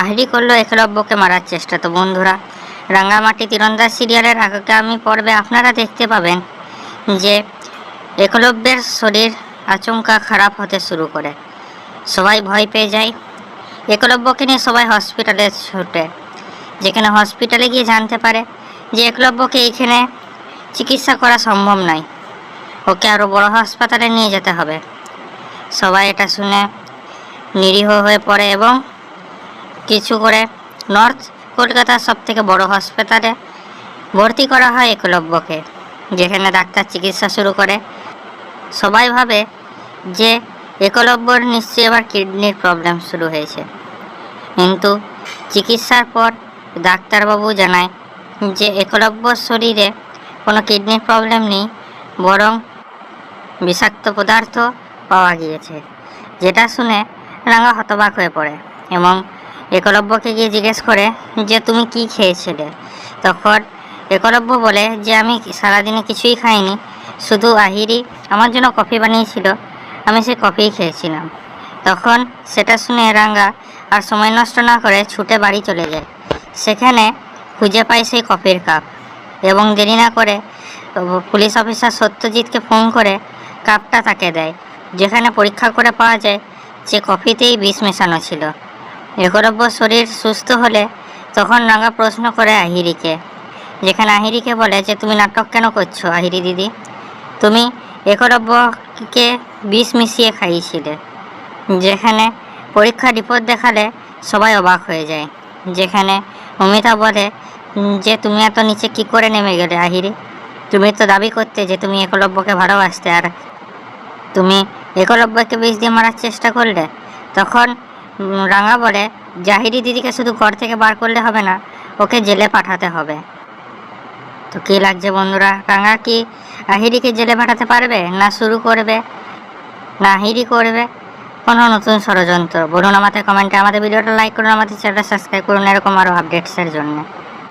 আহিরি করলো একলব্যকে মারার চেষ্টা। তো বন্ধুরা, রাঙ্গামাটি তীরন্দাজ সিরিয়ালের আগামী পর্বে আপনারা দেখতে পাবেন যে একলব্যের শরীর আচমকা খারাপ হতে শুরু করে। সবাই ভয় পেয়ে যায়। একলব্যকে নিয়ে সবাই হসপিটালে ছুটে, যেখানে হসপিটালে গিয়ে জানতে পারে যে একলব্যকে এইখানে চিকিৎসা করা সম্ভব নয়, ওকে আরও বড় হাসপাতালে নিয়ে যেতে হবে। সবাই এটা শুনে নিরীহ হয়ে পড়ে এবং কিছু করে নর্থ কলকাতার সবথেকে বড় হাসপাতালে ভর্তি করা হয় একলব্যকে, যেখানে ডাক্তার চিকিৎসা শুরু করে। সবাই ভাবে যে একলব্যর নিশ্চয়ই আবার কিডনির প্রবলেম শুরু হয়েছে, কিন্তু চিকিৎসার পর ডাক্তারবাবু জানায় যে একলব্যর শরীরে কোনো কিডনির প্রবলেম নেই, বরং বিষাক্ত পদার্থ পাওয়া গিয়েছে। যেটা শুনে রাঙা হতবাক হয়ে পড়ে এবং একলব্যকে গিয়ে জিজ্ঞেস করে যে তুমি কি খেয়েছিলে। তখন একলব্য বলে যে আমি সারাদিনে কিছুই খাইনি, শুধু আহিরি আমার জন্য কফি বানিয়েছিল, আমি সেই কফিই খেয়েছিলাম। তখন সেটা শুনে রাঙ্গা আর সময় নষ্ট না করে ছুটে বাড়ি চলে যায়। সেখানে খুঁজে পায় সেই কফির কাপ এবং দেরি না করে পুলিশ অফিসার সত্যজিৎকে ফোন করে কাপটা তাকে দেয়, যেখানে পরীক্ষা করে পাওয়া যায় যে কফিতেই বিষ মেশানো ছিল। একলব্যর শরীর সুস্থ হলে তখন রাঙ্গা প্রশ্ন করে আহিরিকে, যেখানে আহিরিকে বলে যে তুমি নাটক কেন করছো আহিরি দিদি, তুমি একলব্যকে বিষ মিশিয়ে খাইয়েছিলে। যেখানে পরীক্ষা রিপোর্ট দেখালে সবাই অবাক হয়ে যায়, যেখানে অমিতা বলে যে তুমি এত নিচে কি করে নেমে গেলে আহিরি, তুমি তো দাবি করতে যে তুমি একলব্যকে ভালোবাসতে, আর তুমি একলব্যকে বিষ দিয়ে মারার চেষ্টা করলে। তখন রাঙা বলে জাহিরি দিদিকে শুধু ঘর থেকে বার করলে হবে না, ওকে জেলে পাঠাতে হবে। তো কী লাগছে বন্ধুরা, রাঙা কি আহিরিকে জেলে পাঠাতে পারবে, না শুরু করবে, না আহিরি করবে কোনো নতুন ষড়যন্ত্র? বলুন আমাদের কমেন্টে। আমাদের ভিডিওটা লাইক করুন, আমাদের চ্যানেলটা সাবস্ক্রাইব করুন এরকম আরও আপডেটসের জন্য।